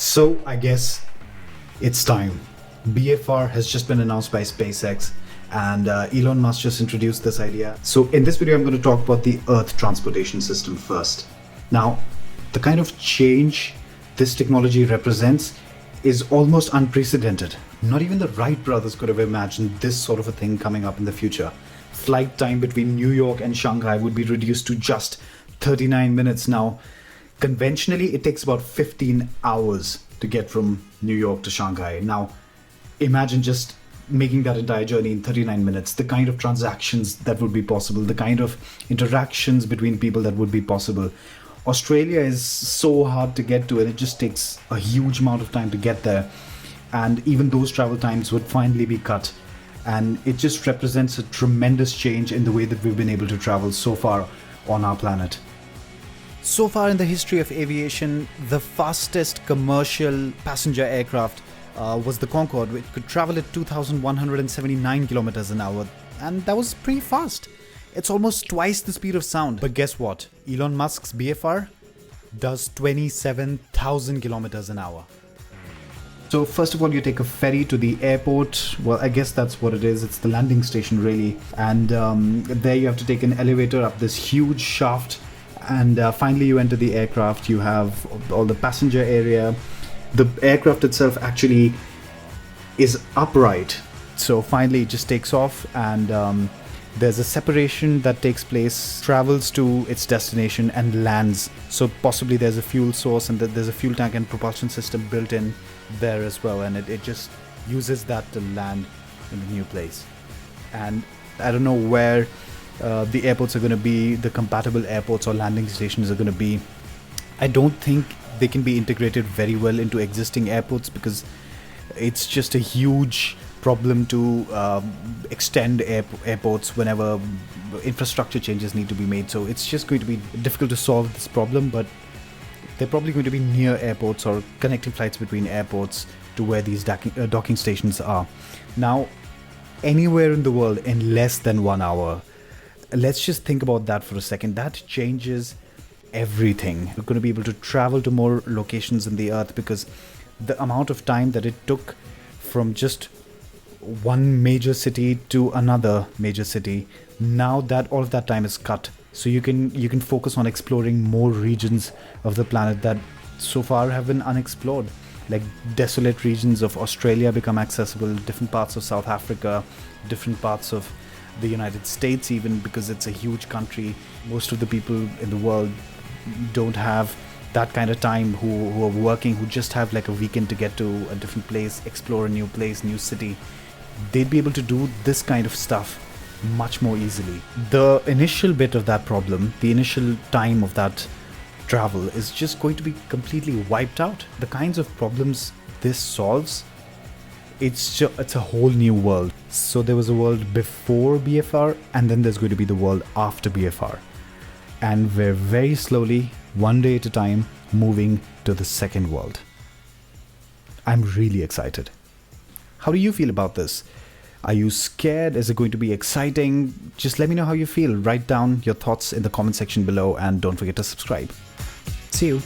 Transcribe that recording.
So I guess it's time. BFR has just been announced by SpaceX, and Elon Musk just introduced this idea. So in this video, I'm going to talk about the Earth transportation system first. Now, the kind of change this technology represents is almost unprecedented. Not even the Wright brothers could have imagined this sort of a thing coming up in the future. Flight time between New York and Shanghai would be reduced to just 39 minutes now. Conventionally, it takes about 15 hours to get from New York to Shanghai. Now, imagine just making that entire journey in 39 minutes, the kind of transactions that would be possible, the kind of interactions between people that would be possible. Australia is so hard to get to, and it just takes a huge amount of time to get there. And even those travel times would finally be cut. And it just represents a tremendous change in the way that we've been able to travel so far on our planet. So far in the history of aviation, the fastest commercial passenger aircraft was the Concorde, which could travel at 2,179 kilometers an hour. And that was pretty fast. It's almost twice the speed of sound. But guess what? Elon Musk's BFR does 27,000 kilometers an hour. So first of all, you take a ferry to the airport. Well, I guess that's what it is. It's the landing station, really. And there you have to take an elevator up this huge shaft. And finally, you enter the aircraft. You have all the passenger area. The aircraft itself actually is upright. So finally, it just takes off, and there's a separation that takes place, travels to its destination and lands. So possibly there's a fuel source, and there's a fuel tank and propulsion system built in there as well. And it just uses that to land in the new place. And I don't know where the airports are going to be, the compatible airports or landing stations are going to be. I don't think they can be integrated very well into existing airports, because it's just a huge problem to extend airports whenever infrastructure changes need to be made. So it's just going to be difficult to solve this problem, but they're probably going to be near airports or connecting flights between airports to where these docking stations are. Now, anywhere in the world in less than 1 hour. Let's just think about that for a second. That changes everything. We're going to be able to travel to more locations in the earth, because the amount of time that it took from just one major city to another major city, now that all of that time is cut. So you can focus on exploring more regions of the planet that so far have been unexplored. Like desolate regions of Australia become accessible, different parts of South Africa, different parts of the United States, even, because it's a huge country. Most of the people in the world don't have that kind of time, who are working, who just have like a weekend to get to a different place, explore a new place, new city. They'd be able to do this kind of stuff much more easily. The initial bit of that problem, the initial time of that travel, is just going to be completely wiped out. The kinds of problems this solves, it's a whole new world. So there was a world before BFR, and then there's going to be the world after BFR. And we're very slowly, one day at a time, moving to the second world. I'm really excited. How do you feel about this? Are you scared? Is it going to be exciting? Just let me know how you feel. Write down your thoughts in the comment section below, and don't forget to subscribe. See you.